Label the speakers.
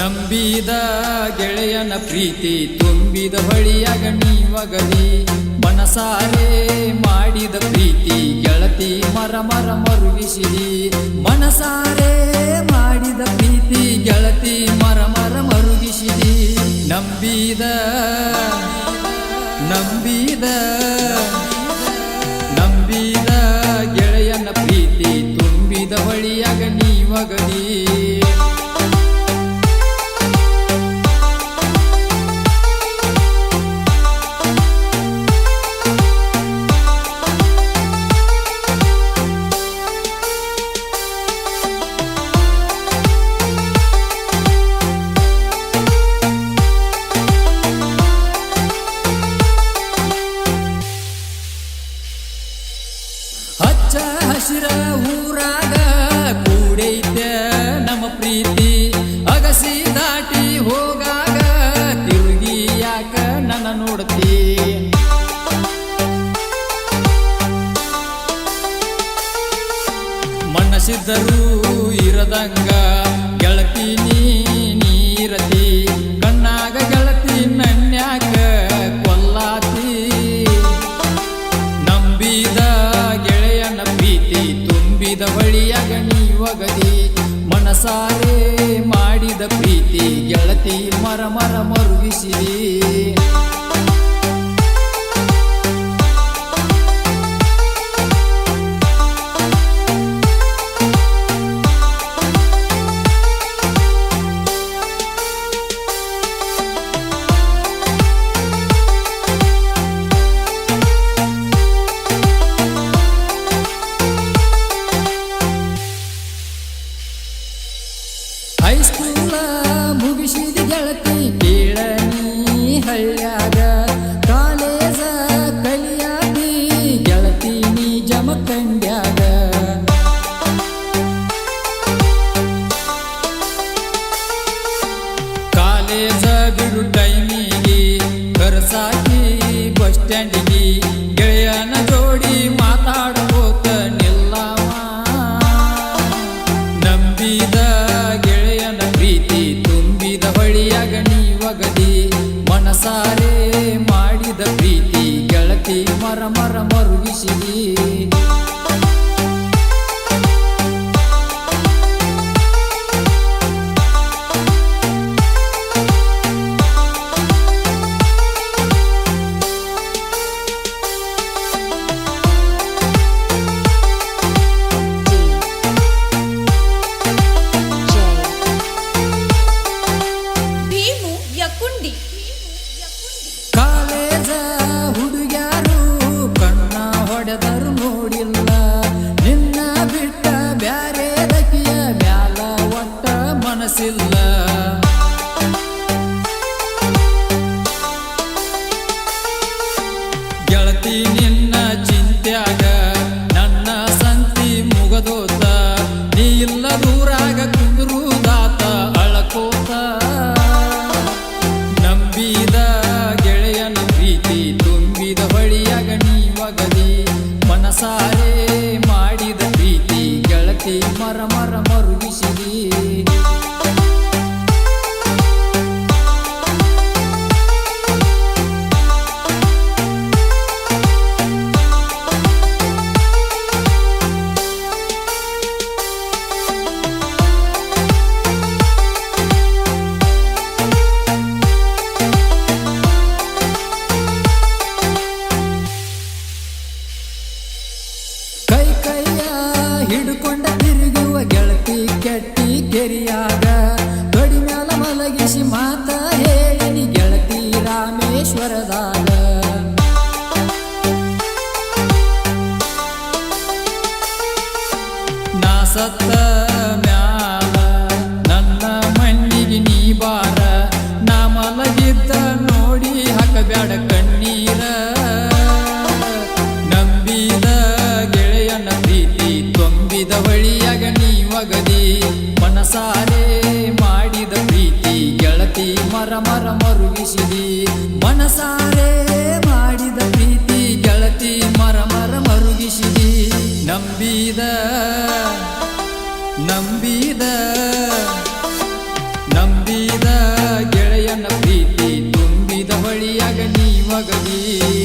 Speaker 1: ನಂಬಿದ ಗೆಳೆಯನ ಪ್ರೀತಿ ತುಂಬಿದ ಹೊಳಿಯಾಗ ನೀವಗದಿ ಮನಸಾರೆ ಮಾಡಿದ ಪ್ರೀತಿ ಗೆಳತಿ ಮರ ಮರ ಮರುಗಿಸಿದಿ ಮನಸಾರೆ ಮಾಡಿದ ಪ್ರೀತಿ ಗೆಳತಿ ಮರ ಮರ ಮರುಗಿಸಿದಿ ನಂಬಿದ ನಂಬಿದ ನಂಬಿದ ಗೆಳೆಯನ ಪ್ರೀತಿ ತುಂಬಿದ ಹೊಳಿಯಾಗ ನೀವಗದಿ ಹಚ್ಚ ಹಸಿರ ಊರಾಗ ಕೂಡೈತೆ ನಮ್ಮ ಪ್ರೀತಿ ಅಗಸಿ ದಾಟಿ ಹೋಗಾಗ ತಿರುಗಿ ಯಾಕ ನನ್ನ ನೋಡ್ತಿ ಮನಸ್ಸಿದ್ದರೂ ಇರದಂಗ ಗೆಳತಿ ನೀರತಿ ಕಣ್ಣಾಗ ಗೆಳತಿ ನನ್ಯಾಕ ಕೊಲ್ಲಾತಿ ನಂಬಿದ ಗೆಳೆಯನ ಪ್ರೀತಿ ತುಂಬಿದ ಹೊಳಿಯಾಗ ನೀವಗದಿ ಮನಸಾರೆ ಮಾಡಿದ ಪ್ರೀತಿ ಗೆಳತಿ ಮರ ಮರ ಮರುಗಿಸಿದಿ ಹೈಸ್ಕೂಲ ಮುಗಿಸಿದ ಗೆಳತಿ ಕೇಳನಿ ಹಳ್ಳ್ಯಾಗ ಕಾಲೇಜ ಕಲಿಯಾದಿ ಗೆಳತಿ ನೀ ಜಮಖಂಡ್ಯಾಗ ಕಾಲೇಜ ಬಿಡು ಟೈಮಿಗೆ ಕರ್ಸಾಕಿ ಬಸ್ ಸ್ಟ್ಯಾಂಡಿಗೆ ಗೆಳೆಯನ ಜೋಡಿ ಮಾತಾಡ್ಕೋತ ನಿಲ್ಲವ ನಂಬಿದ ಗೆಳೆಯನ ಪ್ರೀತಿ ತುಂಬಿದ ಹೊಳಿಯಾಗ ನೀವಗದಿ ಮನಸಾರೆ ಮಾಡಿದ ಪ್ರೀತಿ ಗೆಳತಿ ಮರ ಮರ ಮರುಗಿಸಿದಿ ಕಾಲೇಜ ಹುಡುಗ್ಯಾರು ಕಣ್ಣ ಹೊಡೆದರು ನೋಡಿಲ್ಲ ನಿನ್ನ ಬಿಟ್ಟ ಬ್ಯಾರೆದಕಿಯ ಮ್ಯಾಲ ಒಟ್ಟ ಮನಸ್ಸಿಲ್ಲ ಗೆಳತಿ ನಿನ್ನ ಚಿಂತ್ಯಾಗ ನನ್ನ ಸಂತಿ ಮುಗದೋತ ನೀ ಇಲ್ಲ ದೂರಾಗ ಕುಂದ್ರುದಾತ ಅಳಕೋತ ನಂಬಿದ ಗೆಳೆಯನ ಪ್ರೀತಿ ತುಂಬಿದ ಹೊಳಿಯಾಗ ನೀವಗದಿ ಮನಸಾರೆ ಮಾಡಿದ ಪ್ರೀತಿ ಗೆಳತಿ ಮರ ಮರ ಮರುಗಿಸಿದಿ ಕೈ ಕೈಯ ಹಿಡ್ಕೊಂಡ ತಿರುಗುವ ಗೆಳತಿ ಕೆಟ್ಟಿ ಕೆರಿಯಾಗ ತೊಡಿ ಮ್ಯಾಲ ಮಲಗಿಸಿ ಮಾತ ಹೇಳಿನಿ ಗೆಳತಿ ರಾಮೇಶ್ವರದಾಗ ನಾ ಸತ್ತ ಮ್ಯಾಲ ನನ್ನ ಮಣ್ಣಿಗೆ ನೀ ಬಾರ ನಾ ಮಲಗಿದ್ದ ನೋಡಿ ಹಾಕಬ್ಯಾಡ ಕಣ್ಣೀರ ನಂಬಿದ ಗೆಳೆಯನ ಪ್ರೀತಿ ತುಂಬಿದ ಹೊಳಿಯಾಗ ನೀವಗದಿ ಮನಸಾರೆ ಮಾಡಿದ ಪ್ರೀತಿ ಗೆಳತಿ ಮರ ಮರ ಮರುಗಿಸಿದಿ ಮನಸಾರೆ ಮಾಡಿದ ಪ್ರೀತಿ ಗೆಳತಿ ಮರ ಮರ ಮರುಗಿಸಿದಿ ನಂಬಿದ ನಂಬಿದ ನಂಬಿದ ಒಗದಿ